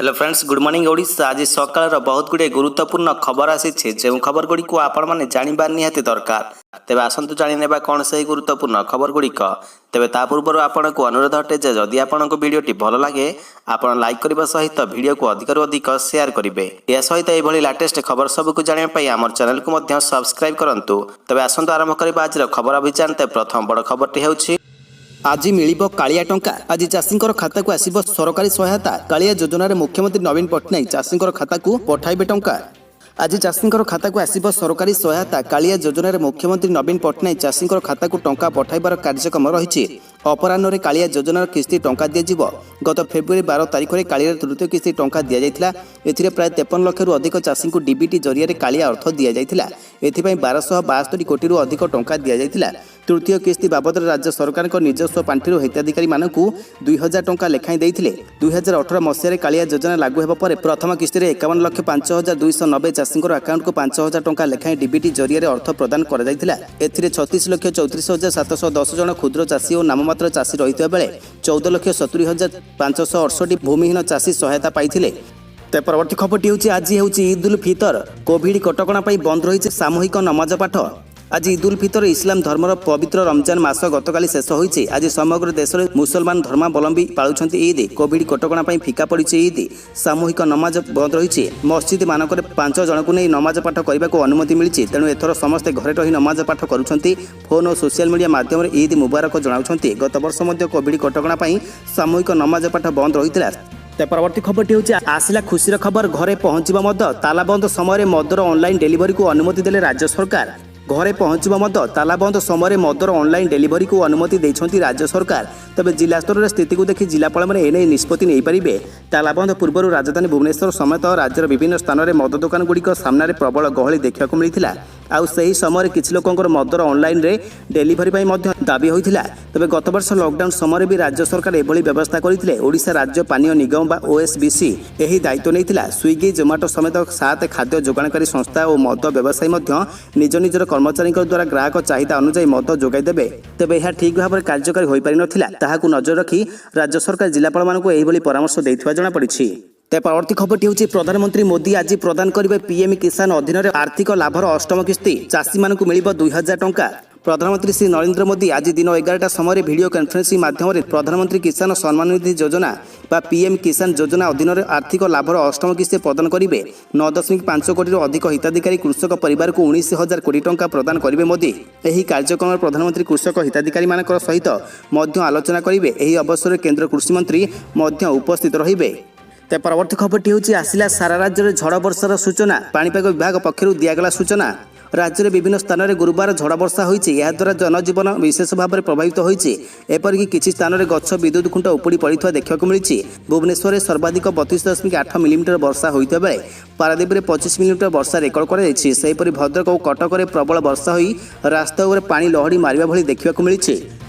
Hello friends, good morning Odisha. आज सकाळ बहुत गुड़े गुरुत्वपूर्ण खबर आसी जो खबर गुड़ी को आपण मैंने जानवा निहाती दरकार। तेज आसतु जाने कौन से गुरुत्वपूर्ण खबर गुड़िक। तेज ता पूर्व आपन को अनुरोध अटे जदि आपन को वीडियोटी भल लगे आपन लाइक करने सहित वीडियो को अधिक अधिक शेयर करेंगे। यह सहित यह लेटेस्ट खबर सबको जानापी आम चैनल को सब्सक्राइब करूँ। तेज आसतु आरंभ करवा आज खबर अभियान। प्रथम बड़ खबरटी है आज मिलिबो कालिया टंका। आज चाषींकर खाता को आसिबो सरकारी सहायता। कालिया योजना मुख्यमंत्री नवीन पट्टनायक चाषींकर खाता को पठाइबे टंका। आज चाषींकर खाता को आसिबो सरकारी सहायता। कालिया योजना मुख्यमंत्री नवीन पट्टनायक चाषींकर खाता को टंका पठाइबार कार्यक्रम रही। अपराह्न कालिया योजनार किस्ती टंका दिज्व। गत फेब्रुआरी 12 तारिख में कालिया तृतीय किस्ती टंका दि जाता। एथिरे प्राय 53 लाख रु अधिक चाषी को डीबीटी जरिए कालिया अर्थ दि जाता। एथिपाई 1272 कोटी रु अधिक टंका दि जाता। तृतीय किस्ती बाबद राज्य सरकार निजस्व पांठि हिताधिकारी मानक 2000 टंका लेखाएं देते। 2018 मसीह कालिया योजना लागू होगा पर प्रथम किस्ती 51,05,290 चाषी आकाउंट को 5000 टंका लेखाएं डीबीटी जरिए अर्थ प्रदान कर 36,34,710 जन क्षुद्र चाषी और नाममात्र चाषी रही बेले 14,70,568 भूमिहीन चाषी सहायता पाई। परवर्ती खबरटी हूँ आज हूँ ईद उल फितर। कोविड कटकणा बंद रही सामूहिक नमाज पाठ। आज ईद उल फितर इस्लाम धर्मर पवित्र रमजान मास गतकाली शेष होईछि। आज समग्र देश में मुसलमान धर्मावलंबी पालुछंती ईद। कोविड कटकणा फिका पड़ी ईद। सामूहिक नमाज बंद रही। मस्जिद मानक 5 जन को नहीं नमाज पाठ करने को अनुमति मिली। तेणु एथर समस्ते घरे रही नमाज पाठ करुछंती। फोन और सोशल मीडिया माध्यम ईद मुबारक जनाउछंती। गत वर्ष मध्य कोविड कटकणा सामूहिक नमाज पाठ बंद रही। परवर्ती खबरटी हूँ आसला खुशीर खबर। घरे पहुंचवा मद। तालाबंद समय मदर ऑनलाइन डेलीवरी को अनुमति देले राज्य सरकार। घरे पहुंचवा मद। तालाबंद समय मदर ऑनलाइन डेलीवरी को अनुमति देछंती राज्य सरकार। तबे जिला स्तर में स्थिति को देखि जिलापाल मैंने एने निष्पत्ति नहीं पारे। तालाबंद पूर्व राजधानी भुवनेश्वर समेत राज्यर विभिन्न स्थान में मद दुकान गुड़िक सामने प्रबल गहली देखा मिलता। आउ सही समय किसी लोकंर मदर ऑनलाइन रे डेलीवरी दाबी होता। तबे गत वर्ष लॉकडाउन समय भी राज्य सरकार एभली व्यवस्था करते। ओडिशा राज्य पानीय निगम बा ओएसबीसी यही दायित्व नहीं। स्विगी जोमाटो समेत 7 खाद्य जोगाणकारी संस्था और मद व्यवसायी निज निजर कर्मचारी द्वारा ग्राहक चाहिदा अनुसार मद जोगाई देबे। तेबे यह ठीक भाव में कार्यकारी हो पारि नथिला। ताहाकु नजर रखी राज्य सरकार जिलापाल मानकु एहिभली परामर्श दैथिबा जଣା पड़िछि। परवर्ती खबरटी हूँ प्रधानमंत्री मोदी आज प्रदान करेंगे पीएम किसान अधीन आर्थिक लाभर अष्टम किस्ती। चाषी मानक मिल 2000 टंका। प्रधानमंत्री श्री नरेंद्र मोदी आज दिन 11टा समय वीडियो कॉन्फ्रेंसिंग माध्यम प्रधानमंत्री किसान सम्मान निधि योजना बा पीएम किसान योजना अधीन आर्थिक लाभर अष्टम किस्ती प्रदान करेंगे। 9.5 कोटी अधिक हिताधिकारी कृषक परिवार को 19,000 कोटी टंका प्रदान करेंगे मोदी। यह कार्यक्रम में प्रधानमंत्री कृषक हिताधिकारी मान सहित आलोचना करेंगे। यह अवसर में केंद्र कृषि मंत्री उपस्थित रहिबे। परवर्ती खबरटी हूँ आसिला सारा राज्य में झड़ वर्षार सूचना। पाणीपाग विभाग पक्षर दिगला सूचना। राज्य में विभिन्न स्थान में गुरुवार झड़ वर्षा होती। याद्वारा जनजीवन विशेष भाव में प्रभावित होती। एपरिक किसी स्थान में गछ विद्युत खुंट उपुड़ी पड़ा देखा मिली। भुवनेश्वर में सर्वाधिक 32.8 मिलीमीटर वर्षा होता बेले पारादीप में 25 मिलीमीटर वर्षा रेकर्ड कर। भद्रक और कटक में प्रबल वर्षा हो रास्ता उपर पानी लहड़ी मारिया भली देखा मिली।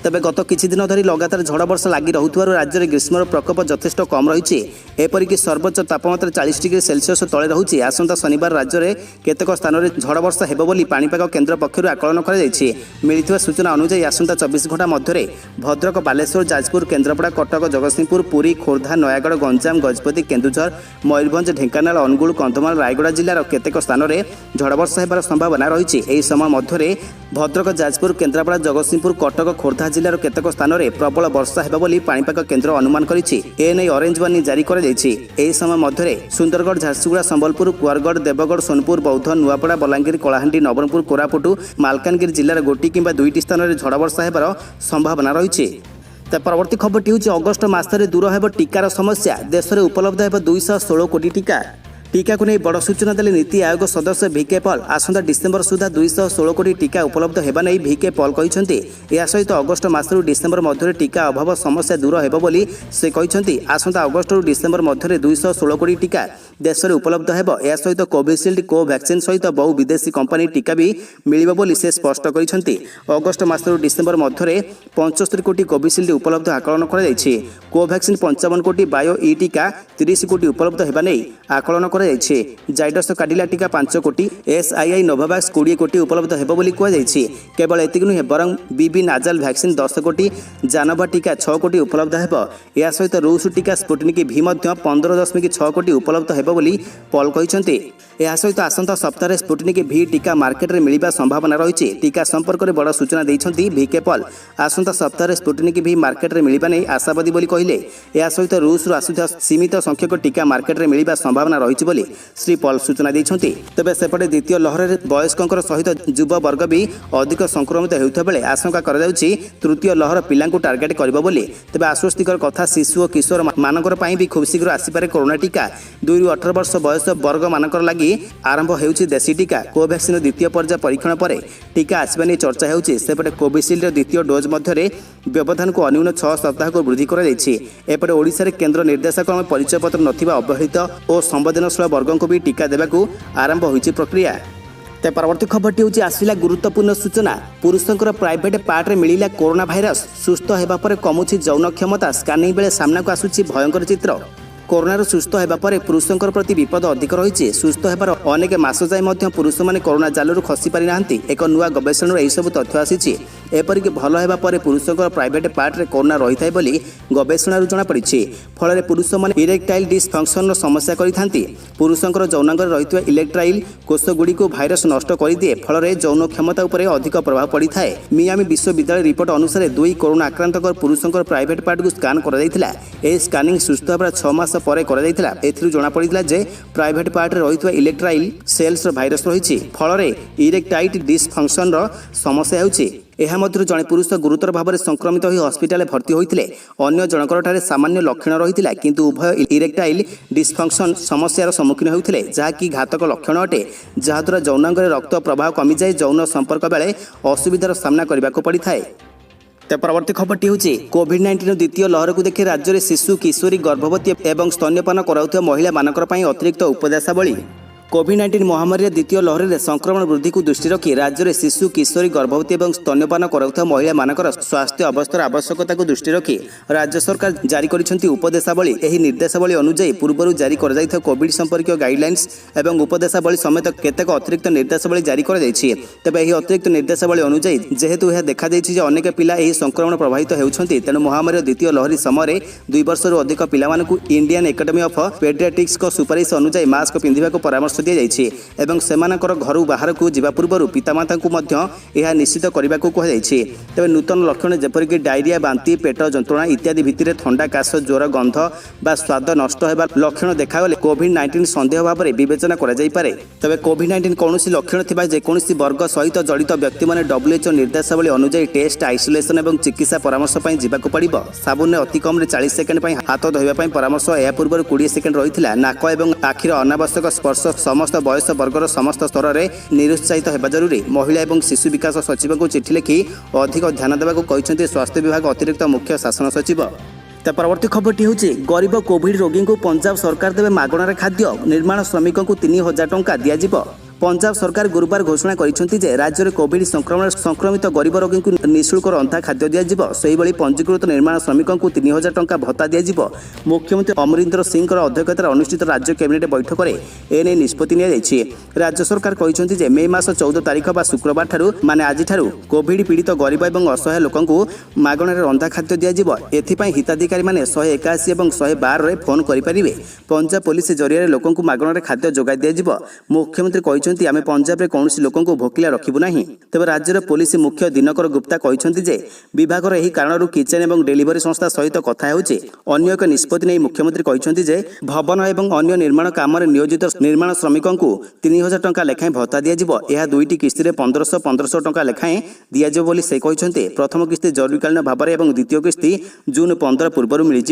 तेज गत किछि दिन धरी लगातार झड़ वर्षा लगी रहुथिबारु राज्य में ग्रीष्मर प्रकोप यथेष्ट कम रही। एपरिक सर्वोच्च तापमात्रा 40 डिग्री सेल्सियस तले रहुछि। आसंता शनिवार राज्य में केतेक स्थान में झड़ वर्षा हेबो बोली पाणीपाग केन्द्र पक्षर आकलन कर सूचना अनुसार आसंता 24 घंटा मध्य भद्रक, बालेश्वर, जाजपुर, केन्द्रापड़ा, कटक, जगतसिंहपुर, पुरी, खोर्धा, नयागढ़, गंजाम, गजपति, केन्दुझर, मयूरभंज, ढेंकानाल, अनुगुल, कंधमाल, रायगड़ा जिलार केतेक स्थान में झड़ वर्षा होबार संभावना रही। यह समय मध्य भद्रक, जाजपुर, केन्द्रापड़ा, जगतसिंहपुर, कटक, खोर्धा जिलार केतेक स्थान में प्रबल वर्षा हेबो बोली पाणीपाग केन्द्र अनुमान करिछि। एने ऑरेंज वार्निंग जारी कर दैछि। एही समय मध्य सुंदरगढ़, झारसुगुड़ा, संबलपुर, कुआरगढ़, देवगढ़, सोनपुर, बौद्ध, नुआपड़ा, बलांगीर, कलाहांडी, नवरंगपुर, कोरापुट, मालकानगिरी जिलार गोटी किंबा 2टी स्थान में झड़ वर्षा हेबार संभावना रही। परवर्ती खबरटी हूँ अगस्ट मासरे दूर हेब टीकार समस्या। देश में उपलब्ध हेब 216 कोटी टीका। टीका को नहीं बड़ सूचना देले नीति आयोग सदस्य भिके पॉल। आसंता डिसेम्बर सुधा 216 कोटी टीका उपलब्ध हेबा नहीं भिके पॉल कहते। यह सहित अगस्ट मासरू डिसेम्बर मध्य टीका अभाव समस्या दूर हेब बोली से कहते। आसंता अगस्ट डिसेम्बर मध्य 216 कोटी टीका देश में उपलब्ध हेब। या सहित कोविशील्ड कोवैक्सीन सहित बहु विदेशी कंपनी टीका भी मिलिब बोली से स्पष्ट କରିଛନ୍ତି। अगस्ट मासରୁ डिसेम्बर मध्य 75 कोटी कोविशील्ड उपलब्ध आकलन କରାଯାଇଛି। कोवैक्सीन 55 कोटी, बायो ई टीका 30 कोटी उपलब्ध हेबा नै आकलन କରାଯାଇଛି। जाइडस काडिला टीका 5 कोटी, एसआईआई नोवावैक्स 20 कोटी उपलब्ध हेब बोली कुहाଯାଇଛି। केवल एतिक नुहे बरं बीबी नाजाल वैक्सीन 10 कोटी, जानवा टीका 6 कोटी उपलब्ध हेब। या सहित रूस टीका स्पुटनिक भी 15.6 कोटी उपलब्ध हेब बोली पॉल କହିଛନ୍ତି। या सहित आसंता सप्ताह स्पुटनिक भी टीका मार्केट में मिलवा संभावना रही। टीका संपर्क में बड़ सूचना देते भिके पॉल। आसंता सप्ताह स्पुटनिक भी मार्केट में मिलवा नहीं आशावादी बोली कहले। या सहित रूस आसुଥିବା सीमित संख्यक टीका मार्केट में मिलवा संभावना रही बोली श्री पॉल सूचना देते। तेज सेपटे द्वितीय लहर में वयस्कों सहित युव वर्ग भी अधिक संक्रमित होता बेले आशंका कराଯାଉଛି तृतीय लहर पिलांकु टार्गेट करिबो बोली। तेज आश्वस्तिकर कथा शिशु और किशोर मानकर पई भी खूब शीघ्र आसीपारे कोरोना टीका। 2 ରୁ 18 वर्ष बयस वर्ग मानकर लागि आरंभ होउछि देशी टीका। कोवैक्सीन द्वितीय पर्याय परीक्षण पर टीका आसबा नहीं चर्चा होउछि। सेपटे कोविशील्ड द्वितीय डोज मध्य व्यवधान को अन्यून 6 सप्ताह को वृद्धि कराଯାଇଛି। एपटे ओडिशा रे केंद्र निर्देशक परिचय पत्र नथिबा अवहेलित और संवेदनशील वर्गों को भी टीका देबाकू आरंभ होइछि प्रक्रिया। ते परवर्ती खबरटी होची आसिला गुरुत्वपूर्ण सूचना। पुरुषंकर प्राइवेट पार्ट रे मिलिला कोरोना भाइरस। सुस्थ हेबा परे कमुछि यौन क्षमता। स्कानिंग बेले सामना को आसुछि भयंकर चित्र। कोरोना सुस्थ हेबा परे पुरुषंकर प्रति विपद अधिक रही। सुस्थ हेबार अनेक मास जाए मध्य पुरुष माने कोरोना जालरू खसी पारि नाहंती। एक नुआ गवेषणा यही सब तथ्य आसीछि। एपरिक भल हेबा परे पुरुषंकर प्राइवेट पार्ट रे कोरोना रही थाए बोली गवेषणा जना पड़िछि। फल पुरुष माने इरेक्टाइल डिसफंक्शन समस्या करिथांती। पुरुषंकर यौनांगर रहितवा इलेक्ट्राइल कोष गुडी को भाइरस नष्ट करि दिए। फल रे यौन क्षमता उपरे अधिक प्रभाव पड़ी थाए। मियामी विश्वविद्यालय रिपोर्ट अनुसार 2 कोरोना आक्रांतकर पुरुषंकर प्राइवेट पार्ट को स्कान करा दैथिला। ए स्कानिंग सुस्थ हेबार 6 मास परे करा दैथिला। एथिरु जणा पड़िथिला जे प्राइवेट पार्ट रे रहितवा इलेक्ट्राइल सेल्स भाइरस रहिछि। फल रे इरेक्टाइल डिसफंक्शन समस्या हेउछि। यह मध्य जड़े पुरुष गुरुतर भाव में संक्रमित हो हस्पिटाल भर्ती होते। अन्य जनकर सामान्य लक्षण रही है किंतु उभय इरेक्टाइल डिसफंक्शन समस्यार सम्मुखीन होते जहाँकि घातक लक्षण अटे। जहाद्वारा यौनांग रक्त प्रवाह कमी जाए यौन संपर्क बेले असुविधार सामना करने को पड़ी थाए। परवर्ती खबरटी होची कोविड-19 द्वितीय लहर को देखि राज्य में शिशु किशोरी गर्भवती एवं स्तन्यपान कराउଥିବା महिला मानकर पई अतिरिक्त उपदेशावली। कोविड-19 महामारी द्वितीय लहर में संक्रमण वृद्धि को दृष्टि रखी राज्य में शिशु किशोरी गर्भवती और स्तन्यपान कराउଥିବା महिला मानकर स्वास्थ्य अवस्थार आवश्यकता को दृष्टि रखी राज्य सरकार जारी करिसेंती उपदेशावली। एही निर्देशावली अनुसार पूर्व जारी कर जाइथा कोविड संपर्क गाइडलाइंस एवं उपदेशावली समेत केतेक अतिरिक्त निर्देशावली जारी कर जाइछि। तबे एही अतिरिक्त निर्देशावली अनुसार जेहेतु यह देखा जाइछि जे अनेक पिला एही संक्रमण प्रभावित हेउछन्ती तेणु महामारी द्वितीय लहरी समय 2 वर्षରୁ अधिक पिलामानकु इंडियन एकेडमी ऑफ पेडियाट्रिक्स को सुपारिश अनुसार मास्क पिंधिबा को परामर्श दी जाइछि एवं सेमानकर घर बाहर को जिबा पूर्व पितामाता को मध्य यह निश्चित करने को कहुछि। तेज नूतन लक्षण जेपरिक डायरिया, बांती, पेट जंत्रणा इत्यादि भित्तिरे थंडा, काश, ज्वर, गंध बा स्वाद नष्ट होगा लक्षण देखागले कोविड-19 संदेह भाव में विवेचना करा जाई पारे। तबे कोविड-19 कौन लक्षण थिबा जेकोसी वर्ग सहित जड़ित व्यक्ति माने WHO निर्देशावली अनुसार टेस्ट, आइसोलेशन और चिकित्सा परामर्श पर जावाक पड़िबो। साबुन ने अति कम 40 सेकेंड हाथ धोइबा परामर्श या पूर्व 20 सेकेंड रही। नाक और आखिर अनावश्यक स्पर्श समस्त बयस वर्गर समस्त स्तर में निरुत्साहित होगा जरूरी। महिला और शिशु विकास सचिव को चिठी लिखि अधिक ध्यान देवाक कहते स्वास्थ्य विभाग अतिरिक्त मुख्य शासन सचिव। परवर्ती खबरटी होची गरीब कोविड रोगी को पंजाब सरकार देवे मागणार खाद्य। निर्माण श्रमिकों को 3000 टंका दिया। पंजाब सरकार गुरुवार घोषणा करिसेंती जे राज्य में कोविड संक्रमित गरीब रोगी को निःशुल्क रंधा खाद्य दिया। से पंजीकृत निर्माण श्रमिकों को 3000 टंका भत्ता दिया। मुख्यमंत्री अमरिंदर सिंह अध्यक्षतार अनुष्ठित राज्य कैबिनेट बैठक में एने निष्पत्ति नि राज्य सरकार कहते जे मे मास 14 तारिख बा शुक्रवार ठारू माने आज ठारू कोविड पीड़ित गरीब और असहाय लोकों को मागणार रंधा खाद्य दिया। एथिपाई हिताधिकारी माने 181 और 112 रे फोन करें। पंजाब पुलिस जरिए लोकों को मागणार खाद्य जोगाई दिया। मुख्यमंत्री आमे पंजाब रे कौन लोकों को भोकिला रखिबु नाही। तेज राज्यर पुलिस मुख्य दिनकर गुप्ता कहते जे विभागर एही कारण किचेन और डेलीवरी संस्था सहित कथा होउचे। अन्य एक निष्पत्ति नहीं मुख्यमंत्री कहते जे भवन और अन्य निर्माण काम नियोजित निर्माण श्रमिकों को 3000 टंका लेखाएं भत्ता दिया। यह 2टी किस्ती 1500 टंका लेखाएं दिया बोली से कहते। प्रथम किस्ती जरूरीकालीन भाव में और द्वितीय किस्ती जून 15 पूर्व मिल।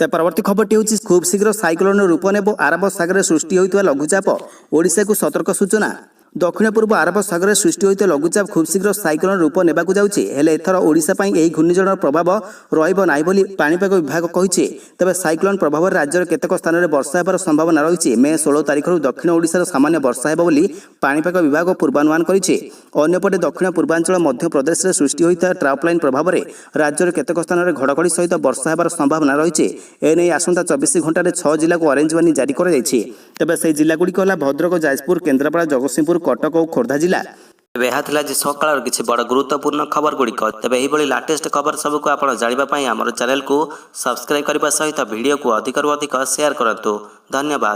परवर्ती खबरटी होची खूब शीघ्र साइक्लोन रूप नेब। आरब सागर सृष्टि होइतवा लघुचाप ओडिशा को सतर्क सूचना। दक्षिण पूर्व आरब सागर सृष्टि होता लघुचाप खूब शीघ्र साइक्लोन रूप नेबाक जाଉଛି हेले एथर ओडिशा पई एही घूर्णिझड़र प्रभाव रहिबो नाही बोली पाणीपाग विभाग कहिছে। तबे साइक्लोन प्रभाव राज्यर केतेक स्थान में वर्षा हेबार संभावना रही। मे 16 तारिख दक्षिण ओडिशार सामान्य वर्षा हेबो बोली पाणीपाग विभाग पूर्वानुमान करिছে। अन्यपटे दक्षिण पूर्वांचल मध्य प्रदेश में सृष्टि होता ट्रफ लाइन प्रभाव में राज्यर केतेक स्थान में घड़घड़ी सहित वर्षा हेबार संभावना रही। एने आसंता 24 घंटे 6 जिला को ऑरेंज वार्निंग जारी कर तेज से जिलागुड़िक है भद्रक, जाजपुर, केन्द्रापड़ा, जगतसिंहपुर, कटक और खोर्धा जिला। तेज यह था आज सकाल किसी बड़ गुरुत्वपूर्ण खबर गुड़िक। तेज यही लाटेस्ट खबर सबको आप जानापी आम चैनल को सब्सक्राइब करने सहित वीडियो को अधिक अधिक शेयर करूँ। धन्यवाद।